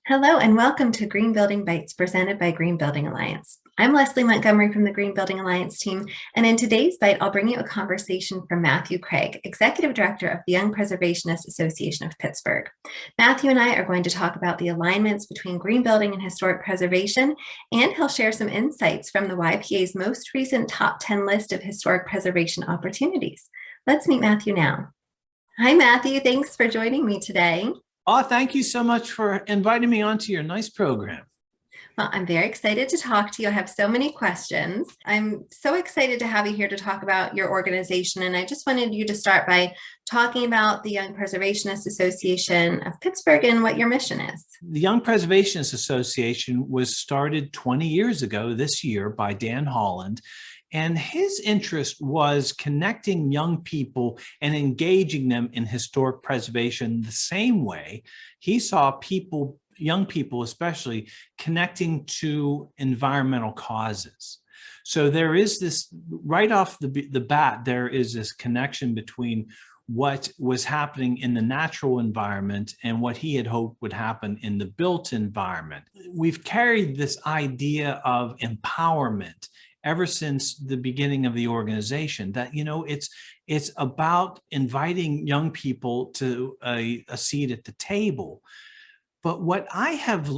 Hello and welcome to Green Building Bites presented by Green Building Alliance. I'm Leslie Montgomery from the Green Building Alliance team, and in today's bite, I'll bring you a conversation from Matthew Craig, Executive Director of the Young Preservationist Association of Pittsburgh. Matthew and I are going to talk about the alignments between green building and historic preservation, and he'll share some insights from the YPA's most recent top 10 list of historic preservation opportunities. Let's meet Matthew now. Hi, Matthew. Thanks for joining me today. Oh, thank you so much for inviting me onto your nice program. Well, I'm very excited to talk to you. I have so many questions. I'm so excited to have you here to talk about your organization. And I just wanted you to start by talking about the Young Preservationist Association of Pittsburgh and what your mission is. The Young Preservationist Association was started 20 years ago this year by Dan Holland. And his interest was connecting young people and engaging them in historic preservation the same way he saw people, young people especially, connecting to environmental causes. So there is this, right off the bat, there is this connection between what was happening in the natural environment and what he had hoped would happen in the built environment. We've carried this idea of empowerment ever since the beginning of the organization, that, it's about inviting young people to a seat at the table. But what I have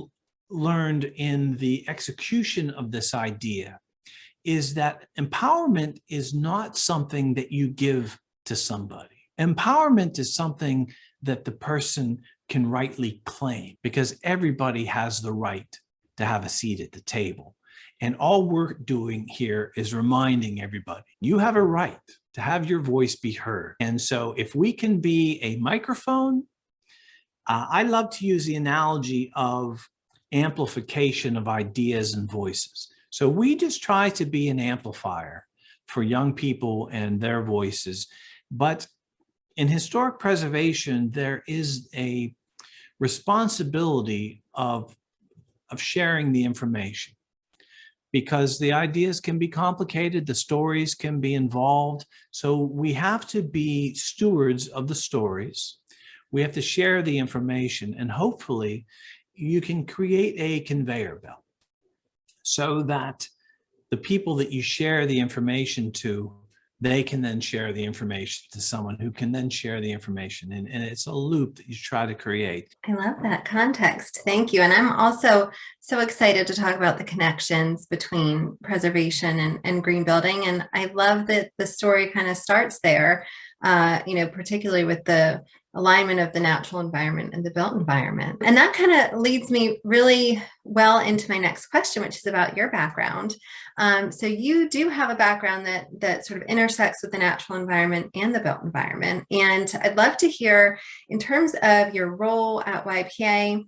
learned in the execution of this idea is that empowerment is not something that you give to somebody. Empowerment is something that the person can rightly claim, because everybody has the right to have a seat at the table. And all we're doing here is reminding everybody, you have a right to have your voice be heard. And so if we can be a microphone, I love to use the analogy of amplification of ideas and voices. So we just try to be an amplifier for young people and their voices. But in historic preservation, there is a responsibility of sharing the information, because the ideas can be complicated, the stories can be involved. So we have to be stewards of the stories. We have to share the information, and hopefully you can create a conveyor belt so that the people that you share the information to, they can then share the information to someone who can then share the information. And it's a loop that you try to create. I love that context. Thank you. And I'm also so excited to talk about the connections between preservation and green building. And I love that the story kind of starts there, particularly with the alignment of the natural environment and the built environment. And that kind of leads me really well into my next question, which is about your background. So you do have a background that sort of intersects with the natural environment and the built environment. And I'd love to hear, in terms of your role at YPA,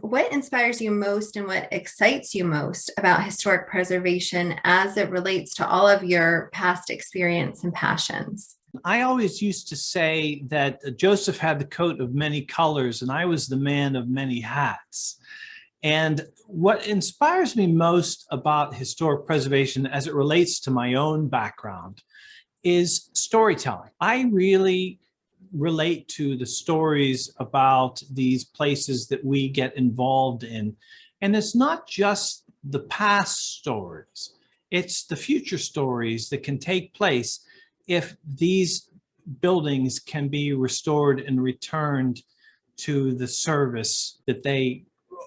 what inspires you most and what excites you most about historic preservation as it relates to all of your past experience and passions? I always used to say that Joseph had the coat of many colors and I was the man of many hats. And what inspires me most about historic preservation as it relates to my own background is storytelling. I really relate to the stories about these places that we get involved in. And it's not just the past stories, it's the future stories that can take place if these buildings can be restored and returned to the service that they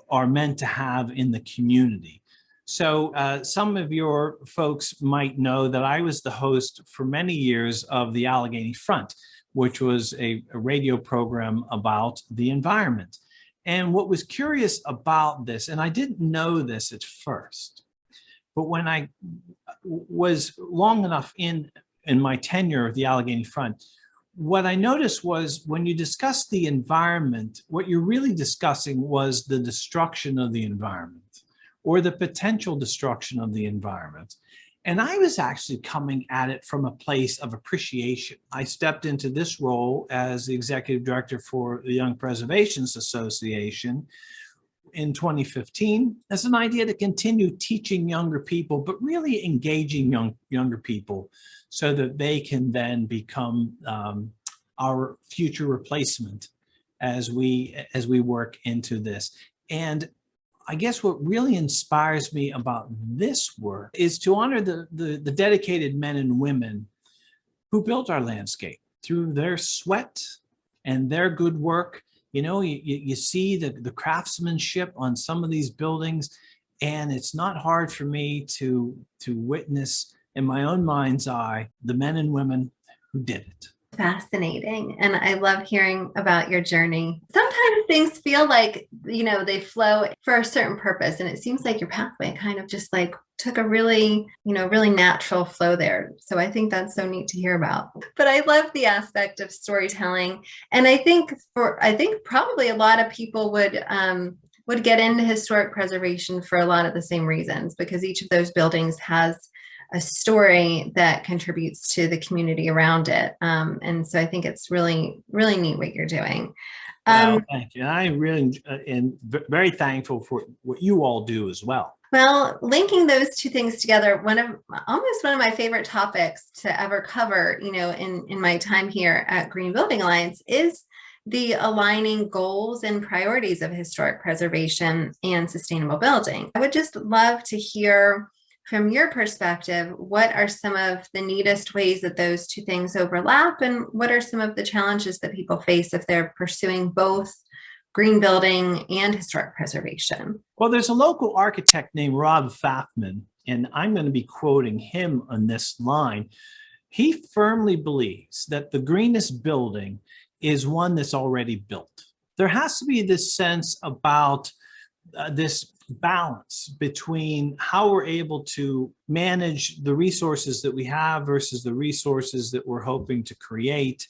are meant to have in the community. So some of your folks might know that I was the host for many years of the Allegheny Front, which was a radio program about the environment. And what was curious about this, and I didn't know this at first, but when I was long enough in my tenure of the Allegheny Front, what I noticed was when you discuss the environment, what you're really discussing was the destruction of the environment or the potential destruction of the environment. And I was actually coming at it from a place of appreciation. I stepped into this role as the executive director for the Young Preservationist Association in 2015 as an idea to continue teaching younger people, but really engaging younger people so that they can then become our future replacement as we work into this. And I guess what really inspires me about this work is to honor the dedicated men and women who built our landscape through their sweat and their good work. You see the craftsmanship on some of these buildings, and it's not hard for me to witness in my own mind's eye the men and women who did it. Fascinating. And I love hearing about your journey. Sometimes things feel like, they flow for a certain purpose. And it seems like your pathway kind of just like took a really, really natural flow there. So I think that's so neat to hear about. But I love the aspect of storytelling. And I think probably a lot of people would get into historic preservation for a lot of the same reasons, because each of those buildings has a story that contributes to the community around it. And so I think it's really, really neat what you're doing. Well, thank you. And I really am very thankful for what you all do as well. Well, linking those two things together, almost one of my favorite topics to ever cover, in my time here at Green Building Alliance is the aligning goals and priorities of historic preservation and sustainable building. I would just love to hear from your perspective, what are some of the neatest ways that those two things overlap, and what are some of the challenges that people face if they're pursuing both green building and historic preservation? Well, there's a local architect named Rob Pfaffman, and I'm going to be quoting him on this line. He firmly believes that the greenest building is one that's already built. There has to be this sense about this balance between how we're able to manage the resources that we have versus the resources that we're hoping to create.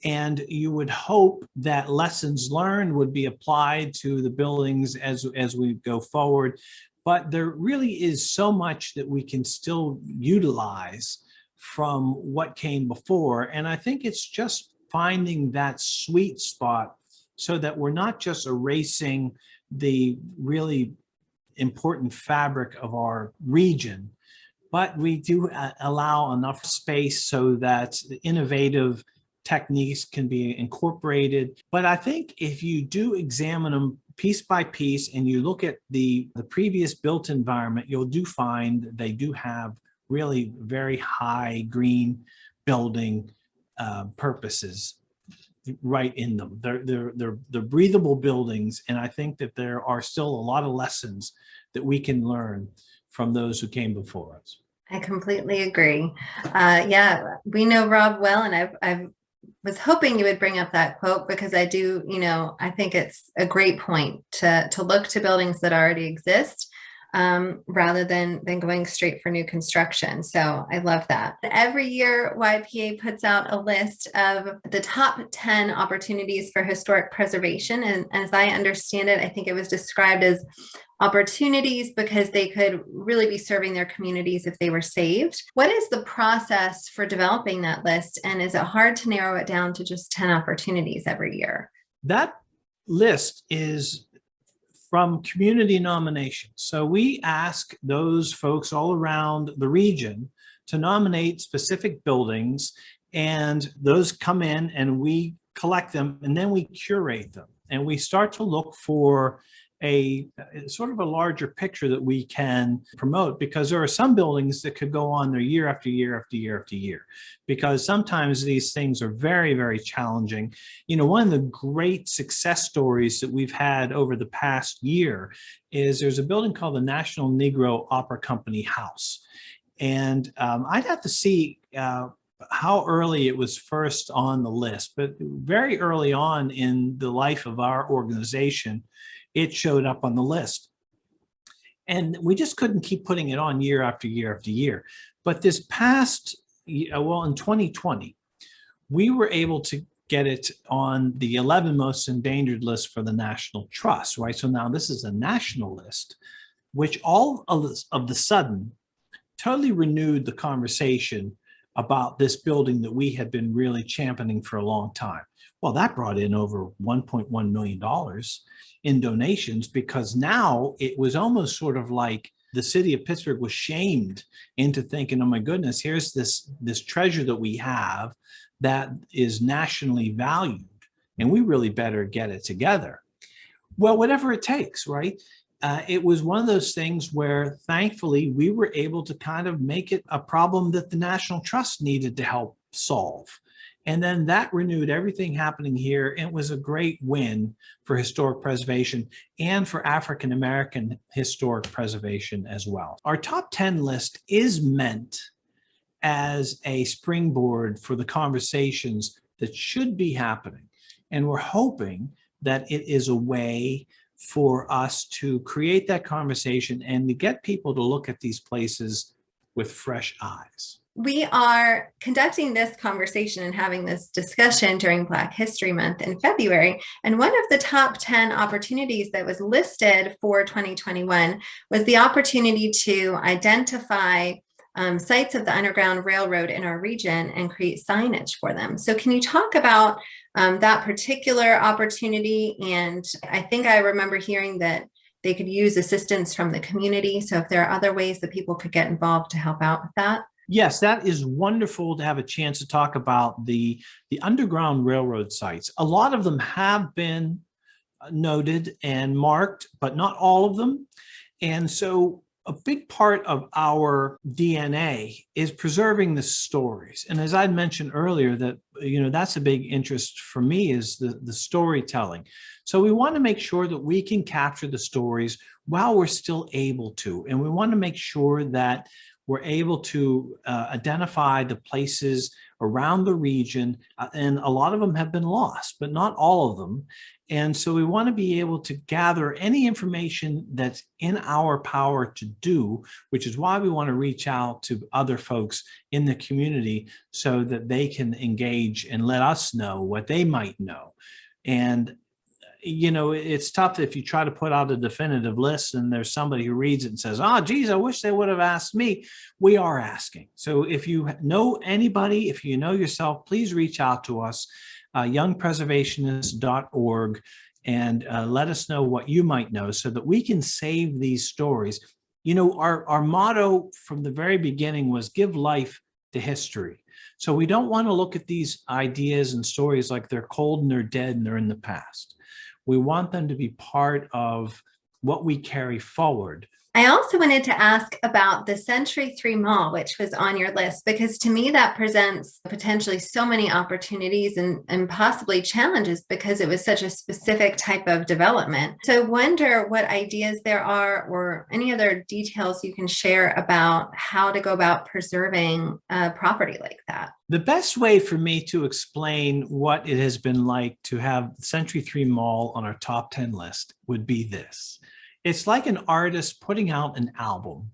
And you would hope that lessons learned would be applied to the buildings as we go forward. But there really is so much that we can still utilize from what came before. And I think it's just finding that sweet spot so that we're not just erasing the really important fabric of our region, but we do allow enough space so that the innovative techniques can be incorporated. But I think if you do examine them piece by piece and you look at the previous built environment, you'll do find they do have really very high green building purposes right in them. They're breathable buildings, and I think that there are still a lot of lessons that we can learn from those who came before us. I completely agree. Yeah, we know Rob well, and I was hoping you would bring up that quote, because I do, I think it's a great point to look to buildings that already exist rather than going straight for new construction. So I love that. Every year, YPA puts out a list of the top 10 opportunities for historic preservation. And as I understand it, I think it was described as opportunities because they could really be serving their communities if they were saved. What is the process for developing that list? And is it hard to narrow it down to just 10 opportunities every year? That list is from community nominations. So we ask those folks all around the region to nominate specific buildings, and those come in and we collect them, and then we curate them. And we start to look for a sort of a larger picture that we can promote, because there are some buildings that could go on there year after year after year after year, because sometimes these things are very, very challenging. One of the great success stories that we've had over the past year is there's a building called the National Negro Opera Company House. And I'd have to see how early it was first on the list, but very early on in the life of our organization, it showed up on the list. And we just couldn't keep putting it on year after year after year. But this past, in 2020, we were able to get it on the 11 most endangered list for the National Trust, right? So now this is a national list, which all of the sudden totally renewed the conversation about this building that we had been really championing for a long time. Well, that brought in over $1.1 million in donations, because now it was almost sort of like the city of Pittsburgh was shamed into thinking, oh my goodness, here's this treasure that we have that is nationally valued, and we really better get it together. Well, whatever it takes, right? It was one of those things where thankfully we were able to kind of make it a problem that the National Trust needed to help solve. And then that renewed everything happening here. It was a great win for historic preservation and for African American historic preservation as well. Our top 10 list is meant as a springboard for the conversations that should be happening. And we're hoping that it is a way for us to create that conversation and to get people to look at these places with fresh eyes. We are conducting this conversation and having this discussion during Black History Month in February. And one of the top 10 opportunities that was listed for 2021 was the opportunity to identify sites of the Underground Railroad in our region and create signage for them. So can you talk about that particular opportunity? And I think I remember hearing that they could use assistance from the community. So if there are other ways that people could get involved to help out with that. Yes, that is wonderful to have a chance to talk about the Underground Railroad sites. A lot of them have been noted and marked, but not all of them. And so a big part of our DNA is preserving the stories. And as I mentioned earlier, that that's a big interest for me, is the storytelling. So we want to make sure that we can capture the stories while we're still able to. And we want to make sure that we're able to identify the places around the region, and a lot of them have been lost, but not all of them. And so we want to be able to gather any information that's in our power to do, which is why we want to reach out to other folks in the community so that they can engage and let us know what they might know. And it's tough if you try to put out a definitive list and there's somebody who reads it and says, oh, geez, I wish they would have asked me. We are asking. So if you know anybody, if you know yourself, please reach out to us, youngpreservationist.org, and let us know what you might know so that we can save these stories. Our motto from the very beginning was give life to history. So we don't want to look at these ideas and stories like they're cold and they're dead and they're in the past. We want them to be part of what we carry forward. I also wanted to ask about the Century 3 Mall, which was on your list, because to me that presents potentially so many opportunities and possibly challenges because it was such a specific type of development. So I wonder what ideas there are or any other details you can share about how to go about preserving a property like that. The best way for me to explain what it has been like to have Century 3 Mall on our top 10 list would be this. It's like an artist putting out an album,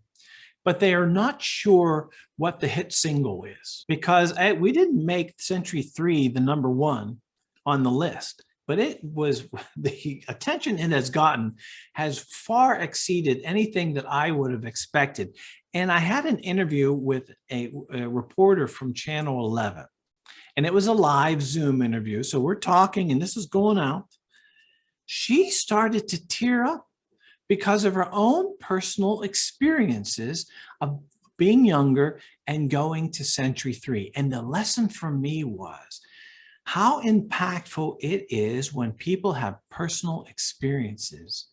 but they are not sure what the hit single is, because we didn't make Century 3 the number one on the list, but it was the attention it has gotten has far exceeded anything that I would have expected. And I had an interview with a reporter from Channel 11, and it was a live Zoom interview. So we're talking and this is going out. She started to tear up because of her own personal experiences of being younger and going to Century 3. And the lesson for me was how impactful it is when people have personal experiences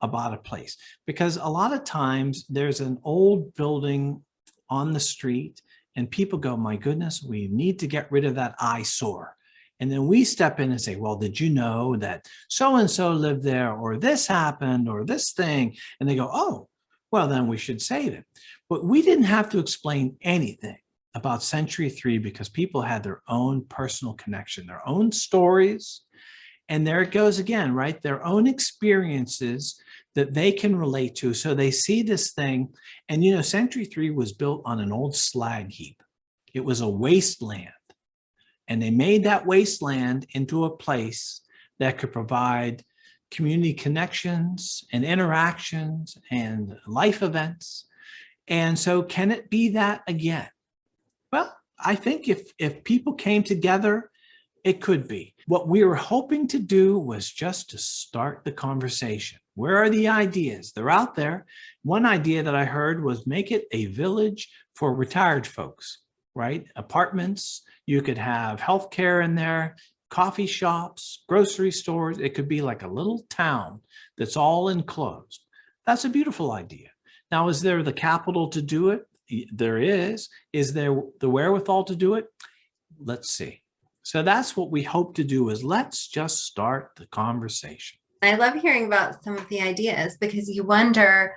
about a place. Because a lot of times there's an old building on the street and people go, my goodness, we need to get rid of that eyesore. And then we step in and say, well, did you know that so-and-so lived there, or this happened, or this thing? And they go, oh, well, then we should save it. But we didn't have to explain anything about Century 3 because people had their own personal connection, their own stories. And there it goes again, right? Their own experiences that they can relate to. So they see this thing. And, Century 3 was built on an old slag heap. It was a wasteland. And they made that wasteland into a place that could provide community connections and interactions and life events. And so can it be that again? Well, I think if people came together, it could be. What we were hoping to do was just to start the conversation. Where are the ideas? They're out there. One idea that I heard was make it a village for retired folks, right? Apartments. You could have healthcare in there, coffee shops, grocery stores. It could be like a little town that's all enclosed. That's a beautiful idea. Now, is there the capital to do it? There is. Is there the wherewithal to do it? Let's see. So that's what we hope to do, is let's just start the conversation. I love hearing about some of the ideas, because you wonder,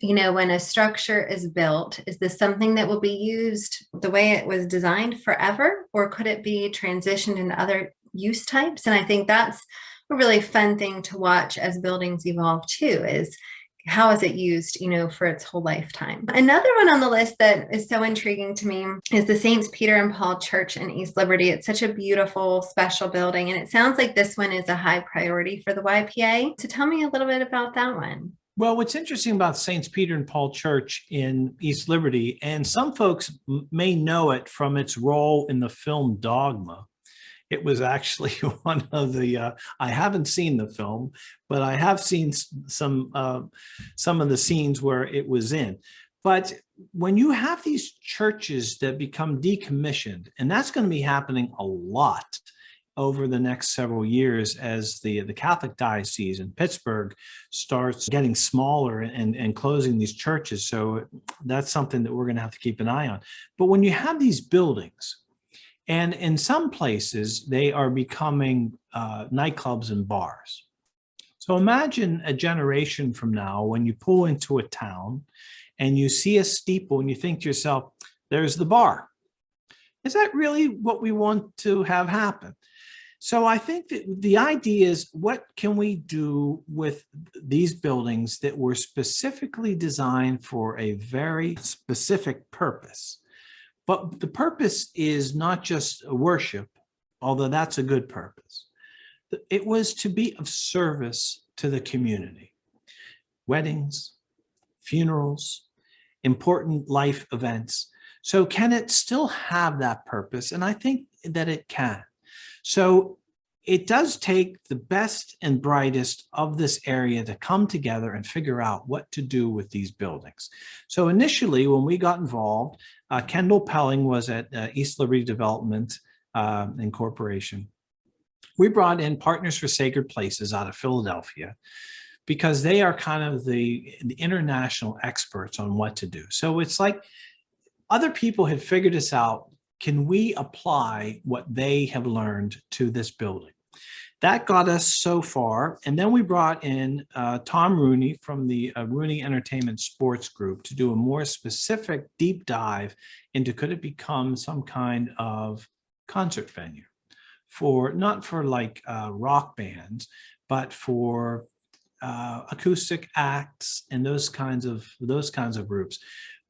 when a structure is built, is this something that will be used the way it was designed forever, or could it be transitioned into other use types? And I think that's a really fun thing to watch as buildings evolve too, is how is it used, for its whole lifetime. Another one on the list that is so intriguing to me is the Saints Peter and Paul Church in East Liberty. It's such a beautiful, special building, and it sounds like this one is a high priority for the YPA. So tell me a little bit about that one. Well, what's interesting about Saints Peter and Paul Church in East Liberty, and some folks may know it from its role in the film Dogma. It was actually one of the, I haven't seen the film, but I have seen some of the scenes where it was in. But when you have these churches that become decommissioned, and that's going to be happening a lot over the next several years as the Catholic diocese in Pittsburgh starts getting smaller and closing these churches. So that's something that we're going to have to keep an eye on. But when you have these buildings, and in some places, they are becoming nightclubs and bars. So imagine a generation from now when you pull into a town and you see a steeple and you think to yourself, there's the bar. Is that really what we want to have happen? So I think that the idea is, what can we do with these buildings that were specifically designed for a very specific purpose? But the purpose is not just worship, although that's a good purpose. It was to be of service to the community. Weddings, funerals, important life events. So can it still have that purpose? And I think that it can. So it does take the best and brightest of this area to come together and figure out what to do with these buildings. So initially, when we got involved, Kendall Pelling was at East Liberty Development Incorporation. We brought in Partners for Sacred Places out of Philadelphia, because they are kind of the international experts on what to do. So it's like other people had figured this out. Can we apply what they have learned to this building? That got us so far. And then we brought in Tom Rooney from the Rooney Entertainment Sports Group to do a more specific deep dive into, could it become some kind of concert venue for, not for like rock bands, but for acoustic acts and those kinds of groups.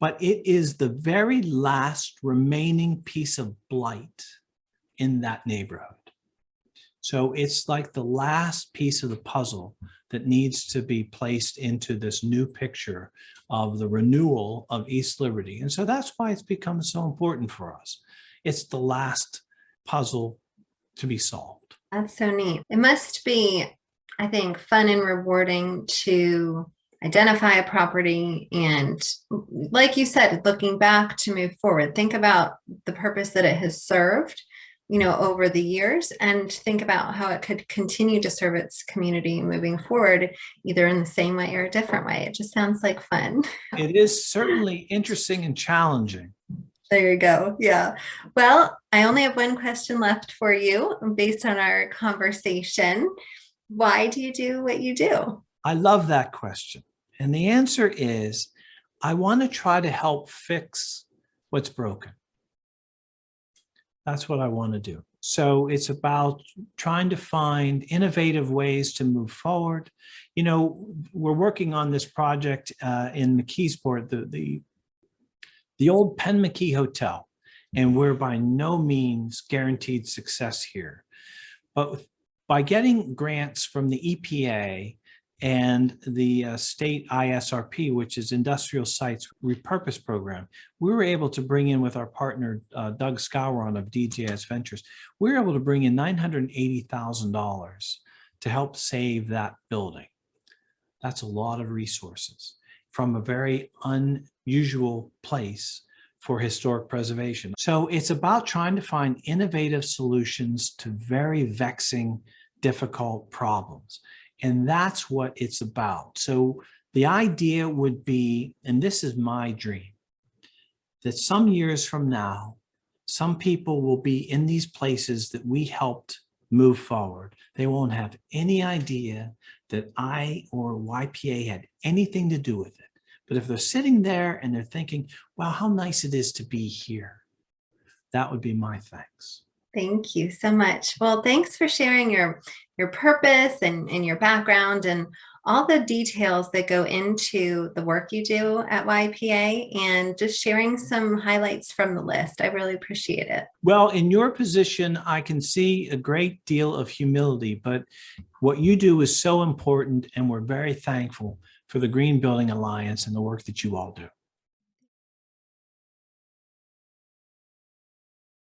But it is the very last remaining piece of blight in that neighborhood. So it's like the last piece of the puzzle that needs to be placed into this new picture of the renewal of East Liberty. And so that's why it's become so important for us. It's the last puzzle to be solved. That's so neat. It must be, I think, fun and rewarding to identify a property and, like you said, looking back to move forward, think about the purpose that it has served, over the years, and think about how it could continue to serve its community moving forward, either in the same way or a different way. It just sounds like fun. It is certainly interesting and challenging. There you go. Yeah. Well, I only have one question left for you based on our conversation. Why do you do what you do? I love that question. And the answer is, I want to try to help fix what's broken. That's what I want to do. So it's about trying to find innovative ways to move forward. We're working on this project in McKeesport, the old Penn McKee Hotel, and we're by no means guaranteed success here. But by getting grants from the EPA and the state ISRP, which is Industrial Sites Repurpose Program, we were able to bring in, with our partner, Doug Scouron of DJS Ventures, we were able to bring in $980,000 to help save that building. That's a lot of resources from a very unusual place for historic preservation. So it's about trying to find innovative solutions to very vexing, difficult problems. And that's what it's about. So the idea would be, and this is my dream, that some years from now, some people will be in these places that we helped move forward. They won't have any idea that I or YPA had anything to do with it. But if they're sitting there and they're thinking, wow, how nice it is to be here, that would be my thanks. Thank you so much. Well, thanks for sharing your purpose and your background and all the details that go into the work you do at YPA and just sharing some highlights from the list. I really appreciate it. Well, in your position, I can see a great deal of humility, but what you do is so important, and we're very thankful for the Green Building Alliance and the work that you all do.